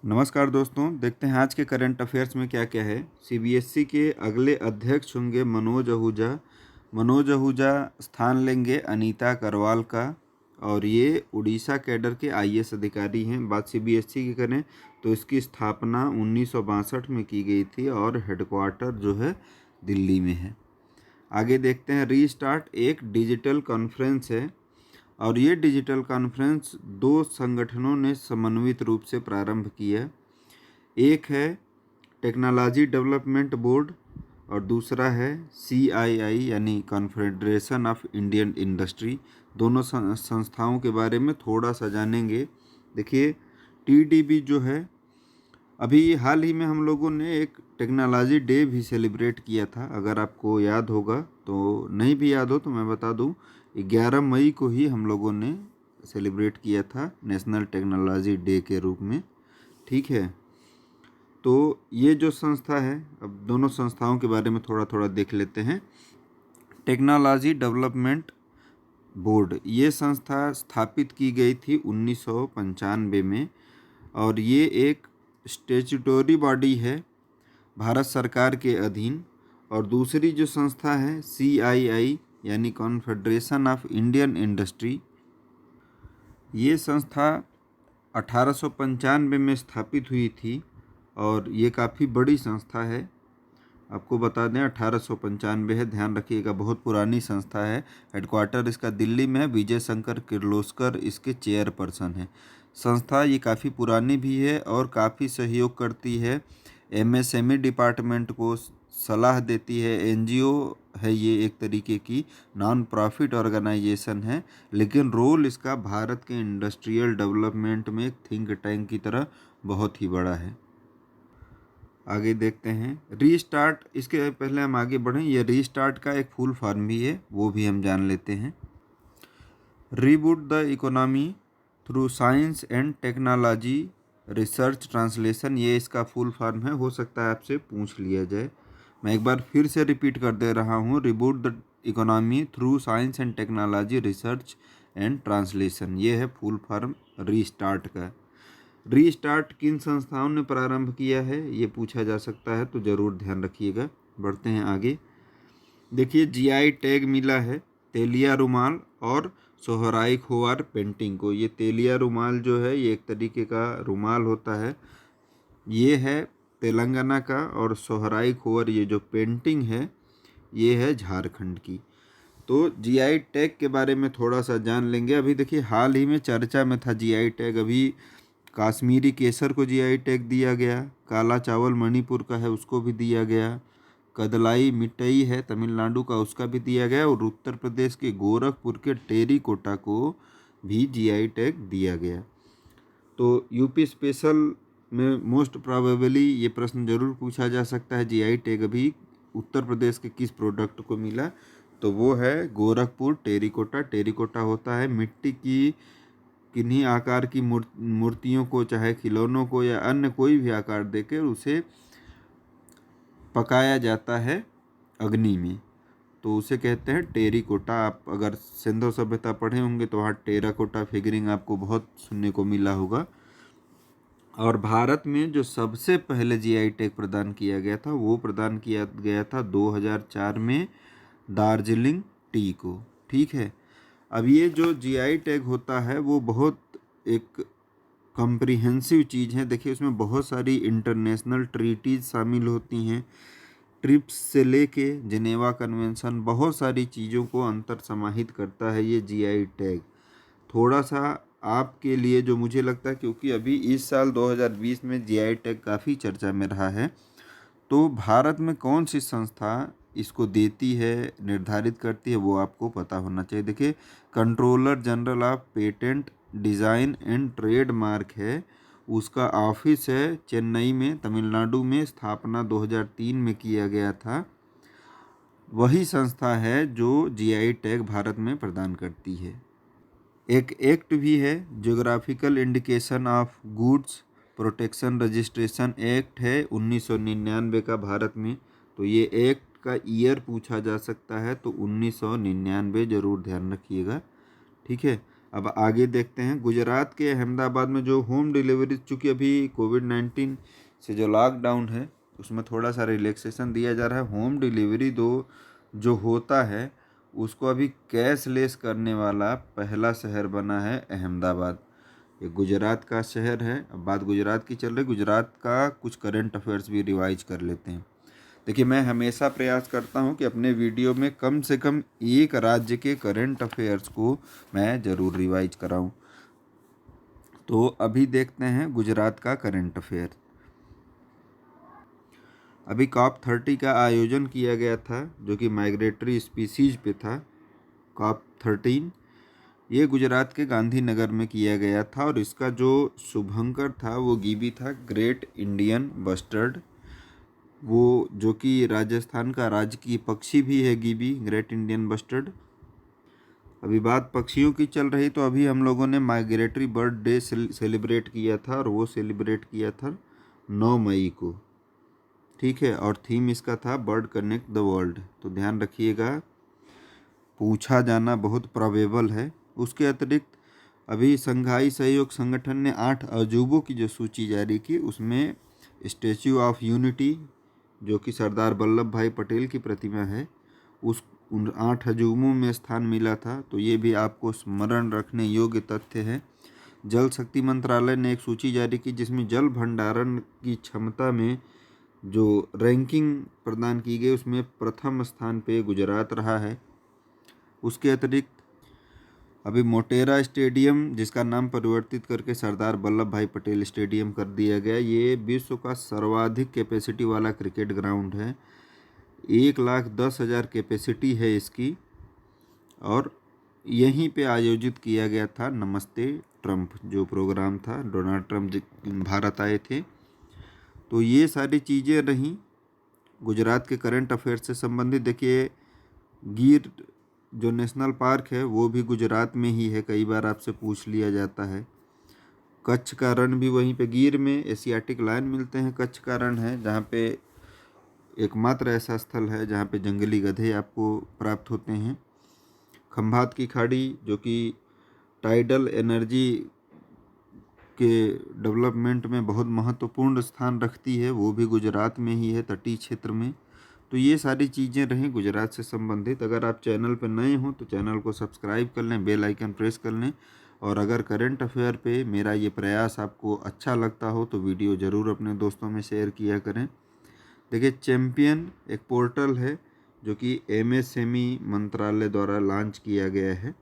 नमस्कार दोस्तों, देखते हैं आज के करंट अफेयर्स में क्या क्या है। सीबीएसई के अगले अध्यक्ष होंगे मनोज आहूजा। मनोज आहूजा स्थान लेंगे अनीता करवाल का, और ये उड़ीसा कैडर के आईएएस अधिकारी हैं। बात सीबीएसई की करें तो इसकी स्थापना 1962 में की गई थी और हेडक्वार्टर जो है दिल्ली में है। आगे देखते हैं, रीस्टार्ट एक डिजिटल कॉन्फ्रेंस है और ये डिजिटल कॉन्फ्रेंस दो संगठनों ने समन्वित रूप से प्रारंभ किया। एक है टेक्नोलॉजी डेवलपमेंट बोर्ड और दूसरा है CII यानी कॉन्फेडरेशन ऑफ इंडियन इंडस्ट्री। दोनों संस्थाओं के बारे में थोड़ा सा जानेंगे। देखिए, TDB जो है, अभी हाल ही में हम लोगों ने एक टेक्नोलॉजी डे भी सेलिब्रेट किया था। अगर आपको याद होगा, तो नहीं भी याद हो तो मैं बता दूं, 11 मई को ही हम लोगों ने सेलिब्रेट किया था नेशनल टेक्नोलॉजी डे के रूप में। ठीक है, तो ये जो संस्था है, अब दोनों संस्थाओं के बारे में थोड़ा थोड़ा देख लेते हैं। टेक्नोलॉजी डेवलपमेंट बोर्ड, ये संस्था स्थापित की गई थी 1995 में और ये एक स्टेचुटोरी बॉडी है भारत सरकार के अधीन। और दूसरी जो संस्था है CII यानी कॉन्फेडरेशन ऑफ इंडियन इंडस्ट्री, ये संस्था 1895 में स्थापित हुई थी और ये काफ़ी बड़ी संस्था है। आपको बता दें 1895 है, ध्यान रखिएगा, बहुत पुरानी संस्था है। हेडक्वार्टर इसका दिल्ली में है। विजय शंकर किर्लोस्कर इसके चेयरपर्सन हैं। संस्था ये काफ़ी पुरानी भी है और काफ़ी सहयोग करती है MSME डिपार्टमेंट को, सलाह देती है। NGO है ये, एक तरीके की नॉन प्रॉफिट ऑर्गेनाइजेशन है, लेकिन रोल इसका भारत के इंडस्ट्रियल डेवलपमेंट में एक थिंक टैंक की तरह बहुत ही बड़ा है। आगे देखते हैं, रीस्टार्ट। इसके पहले हम आगे बढ़ें, ये रीस्टार्ट का एक फुल फॉर्म भी है, वो भी हम जान लेते हैं। Reboot the economy through science and technology research translation, ये इसका फुल फॉर्म है। हो सकता है आपसे पूछ लिया जाए, मैं एक बार फिर से रिपीट कर दे रहा हूँ। Reboot the economy through science and technology research and translation, ये है फुल फॉर्म रीस्टार्ट का। रीस्टार्ट किन संस्थाओं ने प्रारंभ किया है, ये पूछा जा सकता है, तो ज़रूर ध्यान रखिएगा। बढ़ते हैं आगे। देखिए, GI टैग मिला है तेलिया रुमाल और सोहराई खोवार पेंटिंग को। ये तेलिया रुमाल जो है, ये एक तरीके का रुमाल होता है, ये है तेलंगाना का, और सोहराई खोवर ये जो पेंटिंग है, ये है झारखंड की। तो GI टैग के बारे में थोड़ा सा जान लेंगे। अभी देखिए, हाल ही में चर्चा में था GI टैग। अभी काश्मीरी केसर को GI टैग दिया गया, काला चावल मणिपुर का है उसको भी दिया गया, कदलाई मिठाई है तमिलनाडु का, उसका भी दिया गया, और उत्तर प्रदेश के गोरखपुर के टेरिकोटा को भी GI टैग दिया गया। तो यूपी स्पेशल में मोस्ट प्रोबेबली ये प्रश्न जरूर पूछा जा सकता है, GI टैग अभी उत्तर प्रदेश के किस प्रोडक्ट को मिला, तो वो है गोरखपुर टेरिकोटा। टेरिकोटा होता है मिट्टी की किन्हीं आकार की मूर्तियों को, चाहे खिलौनों को या अन्य कोई भी आकार देकर उसे पकाया जाता है अग्नि में, तो उसे कहते हैं टेरिकोटा। आप अगर सिंधु सभ्यता पढ़े होंगे तो वहाँ टेराकोटा फिगरिंग आपको बहुत सुनने को मिला होगा। और भारत में जो सबसे पहले GI टैग प्रदान किया गया था, वो प्रदान किया गया था 2004 में दार्जिलिंग टी को। ठीक है, अब ये जो GI टैग होता है वो बहुत एक कम्प्रिहेंसिव चीज़ है। देखिए, उसमें बहुत सारी इंटरनेशनल ट्रीटीज़ शामिल होती हैं, ट्रिप्स से लेके जिनेवा कन्वेंशन, बहुत सारी चीज़ों को अंतर समाहित करता है ये GI टैग। थोड़ा सा आपके लिए जो मुझे लगता है, क्योंकि अभी इस साल 2020 में GI टैग काफ़ी चर्चा में रहा है, तो भारत में कौन सी संस्था इसको देती है, निर्धारित करती है, वो आपको पता होना चाहिए। देखिए, controller general of patent design and trademark है, उसका ऑफिस है चेन्नई में तमिलनाडु में, स्थापना 2003 में किया गया था। वही संस्था है जो GI टैग भारत में प्रदान करती है। एक एक्ट भी है, geographical indication of goods protection registration act है 1999 का भारत में, तो ये एक्ट का ईयर पूछा जा सकता है, तो 1999 ज़रूर ध्यान रखिएगा। ठीक है, अब आगे देखते हैं गुजरात के अहमदाबाद में जो होम डिलीवरी, चूँकि अभी कोविड-19 से जो लॉकडाउन है उसमें थोड़ा सा रिलैक्सेशन दिया जा रहा है। होम डिलीवरी जो होता है उसको अभी कैशलेस करने वाला पहला शहर बना है अहमदाबाद। ये गुजरात का शहर है। अब बात गुजरात की चल रही, गुजरात का कुछ करंट अफेयर्स भी रिवाइज कर लेते हैं। देखिए, मैं हमेशा प्रयास करता हूं कि अपने वीडियो में कम से कम एक राज्य के करंट अफेयर्स को मैं ज़रूर रिवाइज कराऊं। तो अभी देखते हैं गुजरात का करंट अफेयर। अभी COP30 का आयोजन किया गया था जो कि माइग्रेटरी स्पीसीज पे था। COP13 ये गुजरात के गांधीनगर में किया गया था और इसका जो शुभंकर था वो गिबी था, ग्रेट इंडियन बस्टर्ड, वो जो कि राजस्थान का राजकीय पक्षी भी है गिबी, ग्रेट इंडियन बस्टर्ड। अभी बात पक्षियों की चल रही तो अभी हम लोगों ने माइग्रेटरी बर्ड डे सेलिब्रेट किया था और वो सेलिब्रेट किया था 9 मई को, ठीक है। और थीम इसका था बर्ड कनेक्ट द वर्ल्ड। तो ध्यान रखिएगा, पूछा जाना बहुत प्रोबेबल है। उसके अतिरिक्त अभी संघाई सहयोग संगठन ने 8 अजूबों की जो सूची जारी की उसमें स्टैच्यू ऑफ यूनिटी जो कि सरदार वल्लभ भाई पटेल की प्रतिमा है उन 8 अजूबों में स्थान मिला था। तो ये भी आपको स्मरण रखने योग्य तथ्य है। जल शक्ति मंत्रालय ने एक सूची जारी की जिसमें जल भंडारण की क्षमता में जो रैंकिंग प्रदान की गई उसमें प्रथम स्थान पे गुजरात रहा है। उसके अतिरिक्त अभी मोटेरा स्टेडियम, जिसका नाम परिवर्तित करके सरदार वल्लभ भाई पटेल स्टेडियम कर दिया गया, ये विश्व का सर्वाधिक कैपेसिटी वाला क्रिकेट ग्राउंड है। 1,10,000 कैपेसिटी है इसकी और यहीं पे आयोजित किया गया था नमस्ते ट्रंप जो प्रोग्राम था। डोनाल्ड ट्रंप भारत आए थे। तो ये सारी चीज़ें रहीं गुजरात के करंट अफेयर से संबंधित। देखिए, गिर जो नेशनल पार्क है वो भी गुजरात में ही है, कई बार आपसे पूछ लिया जाता है। कच्छ का रण भी वहीं पे, गिर में एशियाटिक लायन मिलते हैं। कच्छ का रण है जहाँ पे एकमात्र ऐसा स्थल है जहाँ पे जंगली गधे आपको प्राप्त होते हैं। खंभात की खाड़ी जो कि टाइडल एनर्जी के डेवलपमेंट में बहुत महत्वपूर्ण स्थान रखती है, वो भी गुजरात में ही है, तटीय क्षेत्र में। तो ये सारी चीज़ें रहीं गुजरात से संबंधित। अगर आप चैनल पर नए हों तो चैनल को सब्सक्राइब कर लें, बेल आइकन प्रेस कर लें। और अगर करंट अफेयर पे मेरा ये प्रयास आपको अच्छा लगता हो तो वीडियो ज़रूर अपने दोस्तों में शेयर किया करें। देखिए, चैम्पियन एक पोर्टल है जो कि MSME मंत्रालय द्वारा लॉन्च किया गया है।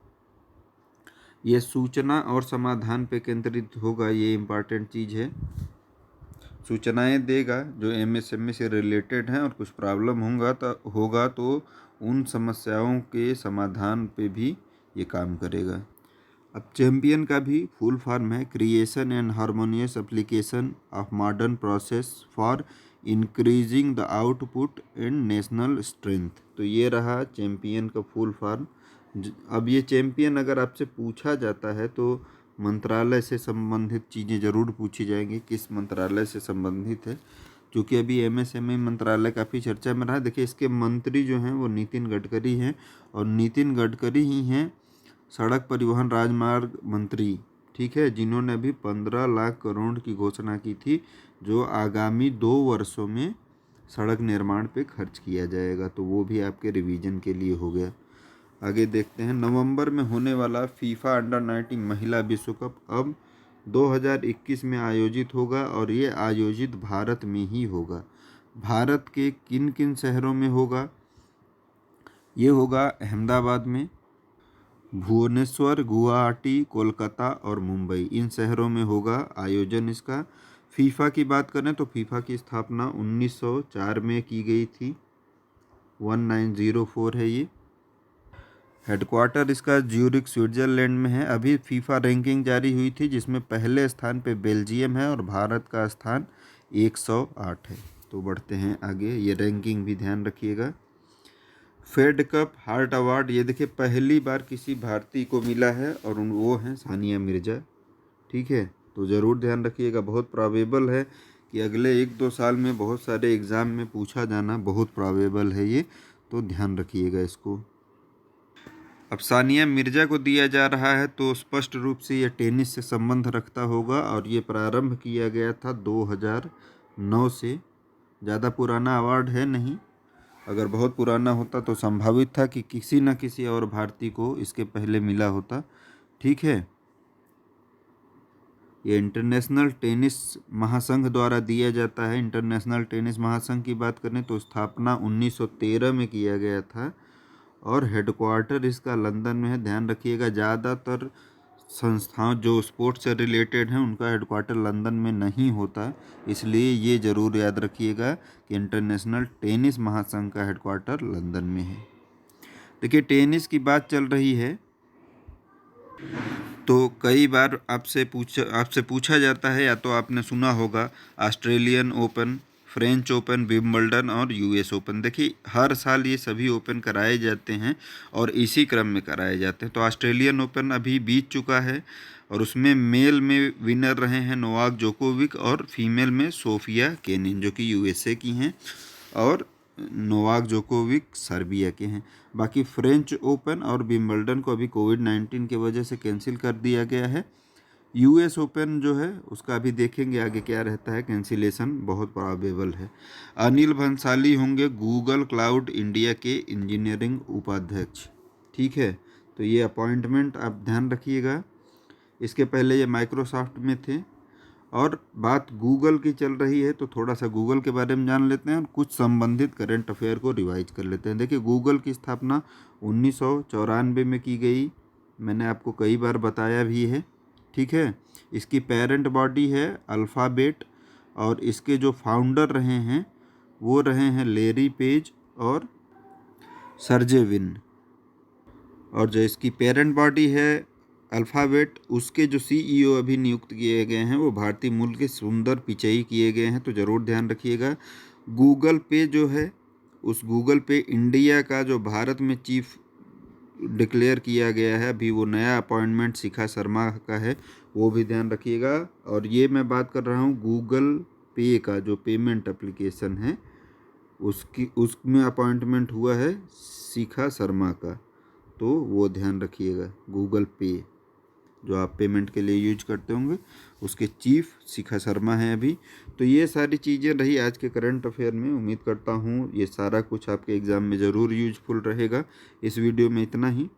ये सूचना और समाधान पे केंद्रित होगा, ये इम्पॉर्टेंट चीज़ है। सूचनाएं देगा जो MSME से रिलेटेड हैं और कुछ प्रॉब्लम होगा तो उन समस्याओं के समाधान पे भी ये काम करेगा। अब चैम्पियन का भी फुल फॉर्म है creation and harmonious application of modern process for increasing the output and national strength. तो ये रहा चैम्पियन का फुल फॉर्म। अब ये चैम्पियन अगर आपसे पूछा जाता है तो मंत्रालय से संबंधित चीज़ें ज़रूर पूछी जाएंगी, किस मंत्रालय से संबंधित है, क्योंकि अभी MSME मंत्रालय काफ़ी चर्चा में रहा। देखिए, इसके मंत्री जो हैं वो नितिन गडकरी हैं और नितिन गडकरी ही हैं सड़क परिवहन राजमार्ग मंत्री, ठीक है, जिन्होंने अभी 15 लाख करोड़ की घोषणा की थी जो आगामी 2 वर्षों में सड़क निर्माण पे खर्च किया जाएगा। तो वो भी आपके रिवीजन के लिए हो गया। आगे देखते हैं, नवंबर में होने वाला फीफा अंडर-19 महिला विश्व कप अब 2021 में आयोजित होगा और ये आयोजित भारत में ही होगा। भारत के किन किन शहरों में होगा? ये होगा अहमदाबाद में, भुवनेश्वर, गुवाहाटी, कोलकाता और मुंबई, इन शहरों में होगा आयोजन इसका। फीफा की बात करें तो फीफा की स्थापना 1904 में की गई थी, 1904 है ये। हेडक्वार्टर इसका ज्यूरिख स्विट्ज़रलैंड में है। अभी फीफा रैंकिंग जारी हुई थी जिसमें पहले स्थान पे बेल्जियम है और भारत का स्थान 108 है। तो बढ़ते हैं आगे, ये रैंकिंग भी ध्यान रखिएगा। फेड कप हार्ट अवार्ड, ये देखिए पहली बार किसी भारतीय को मिला है और वो हैं सानिया मिर्ज़ा, ठीक है। तो ज़रूर ध्यान रखिएगा, बहुत प्रोबेबल है कि अगले 1-2 साल में बहुत सारे एग्ज़ाम में पूछा जाना बहुत प्रोबेबल है ये, तो ध्यान रखिएगा इसको। अब सानिया मिर्जा को दिया जा रहा है तो स्पष्ट रूप से यह टेनिस से संबंध रखता होगा और ये प्रारंभ किया गया था 2009 से। ज़्यादा पुराना अवार्ड है नहीं, अगर बहुत पुराना होता तो संभावित था कि किसी न किसी और भारतीय को इसके पहले मिला होता। ठीक है, ये इंटरनेशनल टेनिस महासंघ द्वारा दिया जाता है। इंटरनेशनल टेनिस महासंघ की बात करें तो स्थापना 1913 में किया गया था और हेडक्वार्टर इसका लंदन में है। ध्यान रखिएगा, ज़्यादातर संस्थाओं जो स्पोर्ट्स से रिलेटेड हैं उनका हेडक्वार्टर लंदन में नहीं होता, इसलिए ये ज़रूर याद रखिएगा कि इंटरनेशनल टेनिस महासंघ का हेडक्वार्टर लंदन में है। देखिए, टेनिस की बात चल रही है तो कई बार आपसे पूछा जाता है, या तो आपने सुना होगा Australian open, French open, Wimbledon और यूएस ओपन। देखिए, हर साल ये सभी ओपन कराए जाते हैं और इसी क्रम में कराए जाते हैं। तो ऑस्ट्रेलियन ओपन अभी बीत चुका है और उसमें मेल में विनर रहे हैं नोवाक जोकोविक और फीमेल में सोफिया केनिन, जो कि यूएसए की हैं, और नोवाक जोकोविक सर्बिया के हैं। बाकी फ्रेंच ओपन और विंबलडन को अभी कोविड-19 की वजह से कैंसिल कर दिया गया है। यूएस ओपन जो है उसका अभी देखेंगे आगे क्या रहता है, कैंसिलेशन बहुत प्रोबेबल है। अनिल भंसाली होंगे गूगल क्लाउड इंडिया के इंजीनियरिंग उपाध्यक्ष। ठीक है, तो ये अपॉइंटमेंट आप ध्यान रखिएगा। इसके पहले ये माइक्रोसॉफ्ट में थे। और बात गूगल की चल रही है तो थोड़ा सा गूगल के बारे में जान लेते हैं और कुछ संबंधित करंट अफेयर को रिवाइज कर लेते हैं। देखिए, गूगल की स्थापना 1994 में की गई, मैंने आपको कई बार बताया भी है। ठीक है, इसकी पेरेंट बॉडी है अल्फ़ाबेट और इसके जो फाउंडर रहे हैं वो रहे हैं लेरी पेज और सर्जे विन। और जो इसकी पेरेंट बॉडी है अल्फ़ाबेट, उसके जो सीईओ अभी नियुक्त किए गए हैं वो भारतीय मूल के सुंदर पिचई किए गए हैं, तो ज़रूर ध्यान रखिएगा। गूगल पे जो है, उस गूगल पे इंडिया का जो भारत में चीफ डिक्लेयर किया गया है अभी, वो नया अपॉइंटमेंट शिखा शर्मा का है, वो भी ध्यान रखिएगा। और ये मैं बात कर रहा हूँ गूगल पे का, जो पेमेंट एप्लीकेशन है उसमें अपॉइंटमेंट हुआ है शिखा शर्मा का, तो वो ध्यान रखिएगा। गूगल पे जो आप पेमेंट के लिए यूज करते होंगे उसके चीफ शिखा शर्मा हैं अभी। तो ये सारी चीज़ें रही आज के करंट अफेयर में। उम्मीद करता हूँ ये सारा कुछ आपके एग्ज़ाम में ज़रूर यूजफुल रहेगा। इस वीडियो में इतना ही।